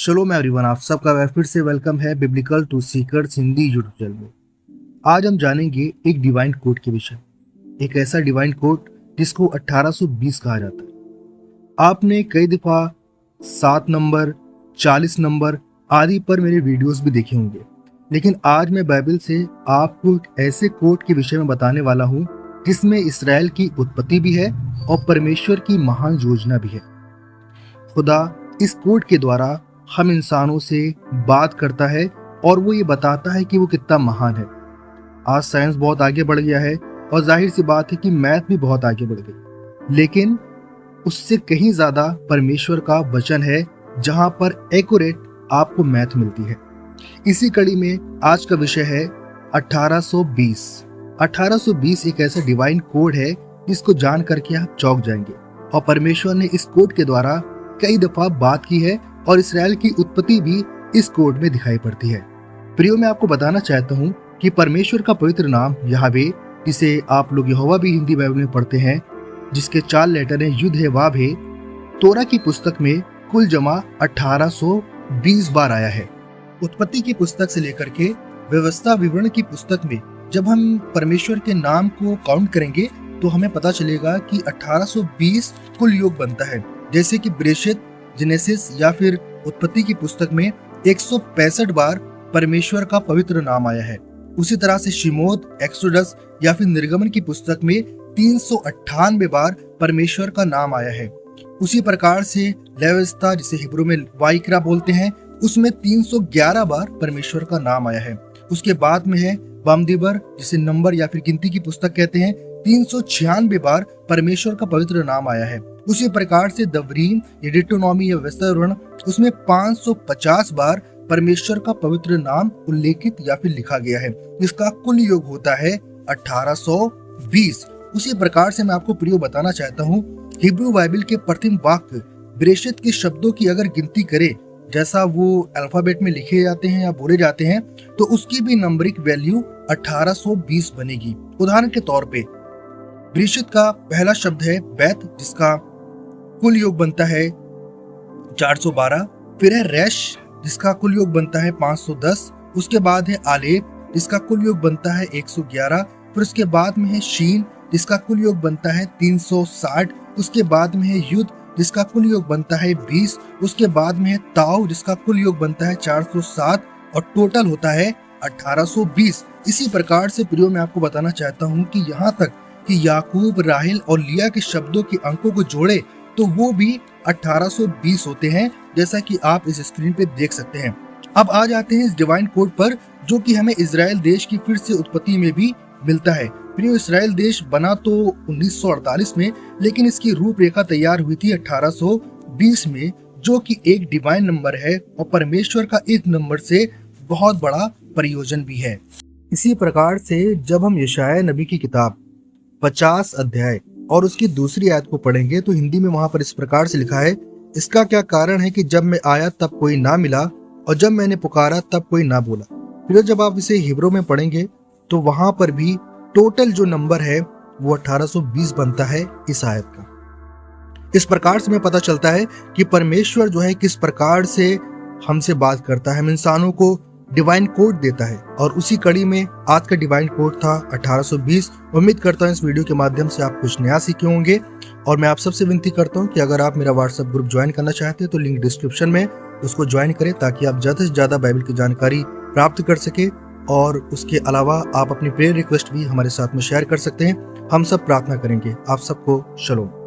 चलो मैं एवरीवन, आप सबका फिर से वेलकम है biblical to seekers Hindi YouTube channel में। आज हम जानेंगे एक डिवाइन कोड के विषय, एक ऐसा डिवाइन कोड जिसको 1820 कहा जाता है। आपने कई दफा 7 नंबर, 40 नंबर आदि पर मेरे वीडियोस भी देखे होंगे, लेकिन आज मैं बाइबल से आपको एक ऐसे कोड के विषय में बताने वाला हूँ जिसमें इसराइल की उत्पत्ति भी है और परमेश्वर की महान योजना भी है। खुदा इस कोड के द्वारा हम इंसानों से बात करता है और वो ये बताता है कि वो कितना महान है। आज साइंस बहुत आगे बढ़ गया है और जाहिर सी बात है कि मैथ भी बहुत आगे बढ़ गई, लेकिन उससे कहीं ज्यादा परमेश्वर का वचन है जहां पर एक्यूरेट आपको मैथ मिलती है। इसी कड़ी में आज का विषय है 1820। 1820 एक ऐसा डिवाइन कोड है जिसको जान करके आप चौंक जाएंगे, और परमेश्वर ने इस कोड के द्वारा कई दफा बात की है और इसराइल की उत्पत्ति भी इस कोड में दिखाई पड़ती है। प्रियो, मैं आपको बताना चाहता हूँ कि परमेश्वर का पवित्र नाम यहोवे, जिसे आप लोग यहोवा भी हिंदी बाइबल में पढ़ते हैं, जिसके 4 लेटर हैं युद्ध है वाव है, तोरा की पुस्तक में कुल जमा 1820 बार आया है। उत्पत्ति की पुस्तक से लेकर के व्यवस्था विवरण की पुस्तक में जब हम परमेश्वर के नाम को काउंट करेंगे तो हमें पता चलेगा कि 1820 कुल योग बनता है। जैसे कि बृहस्पति, जेनेसिस या फिर उत्पत्ति की पुस्तक में 165 बार परमेश्वर का पवित्र नाम आया है। उसी तरह से शिमोत, एक्सोडस या फिर निर्गमन की पुस्तक में 398 बार परमेश्वर का नाम आया है। उसी प्रकार से लेविस्ता, जिसे हिब्रू में वाइकरा बोलते हैं, उसमें 311 बार परमेश्वर का नाम आया है। उसके बाद में है बामदीबर, जिसे नंबर या फिर गिनती की पुस्तक कहते हैं, 396 बार परमेश्वर का पवित्र नाम आया है। उसी प्रकार से दवरीम या डिटोनॉमी या व्यवस्था, उसमें 550 बार परमेश्वर का पवित्र नाम उल्लेखित या फिर लिखा गया है। इसका कुल योग होता है 1820। उसी प्रकार से मैं आपको प्रियो बताना चाहता हूँ, हिब्रू बाइबल के प्रथम वाक्य बृहस्पति के शब्दों की अगर गिनती करें, जैसा वो अल्फाबेट में लिखे जाते हैं या बोले जाते हैं, तो उसकी भी नंबरिक वैल्यू 1820 बनेगी। उदाहरण के तौर पे बृहस्पति का पहला शब्द है बैत, जिसका कुल योग बनता है 412। फिर है रेश, जिसका कुल योग बनता है 510। उसके बाद है आलेप, जिसका कुल योग बनता है 111। फिर उसके बाद में है शीन, जिसका कुल योग बनता है 360। उसके बाद में है युद्ध, जिसका कुल योग बनता है 20। उसके बाद में है ताऊ, जिसका कुल योग बनता है 407 और टोटल होता है 1820। इसी प्रकार से प्रियो, मैं आपको बताना चाहता हूँ कि यहाँ तक कि याकूब, राहेल और लिया के शब्दों के अंकों को जोड़े तो वो भी 1820 होते हैं, जैसा कि आप इस स्क्रीन पे देख सकते हैं। अब आ जाते हैं इस डिवाइन कोड पर, जो कि हमें इजराइल देश की फिर से उत्पत्ति में भी मिलता है। प्रियो, इजराइल देश बना तो 1948 में, लेकिन इसकी रूपरेखा तैयार हुई थी 1820 में, जो कि एक डिवाइन नंबर है और परमेश्वर का एक नंबर से बहुत बड़ा प्रयोजन भी है। इसी प्रकार से जब हम यशायाह नबी की किताब 50 अध्याय और उसकी दूसरी आयत को पढ़ेंगे तो हिंदी में वहां पर इस प्रकार से लिखा है, इसका क्या कारण है कि जब मैं आया तब कोई ना मिला और जब मैंने पुकारा तब कोई ना बोला। फिर जब आप इसे हिब्रू में पढ़ेंगे तो वहां पर भी टोटल जो नंबर है वो 1820 बनता है इस आयत का। इस प्रकार से हमें पता चलता है कि परमेश्वर जो है किस प्रकार से हमसे बात करता है, हम इंसानों को डिवाइन कोड देता है, और उसी कड़ी में आज का डिवाइन कोड था 1820। उम्मीद करता हूँ इस वीडियो के माध्यम से आप कुछ नया सीखे होंगे, और मैं आप सबसे विनती करता हूँ कि अगर आप मेरा व्हाट्सएप ग्रुप ज्वाइन करना चाहते हैं तो लिंक डिस्क्रिप्शन में उसको ज्वाइन करें, ताकि आप ज्यादा से ज्यादा बाइबल की जानकारी प्राप्त कर सके। और उसके अलावा आप अपनी प्रेयर रिक्वेस्ट भी हमारे साथ में शेयर कर सकते हैं। हम सब प्रार्थना करेंगे। आप सबको शलोम।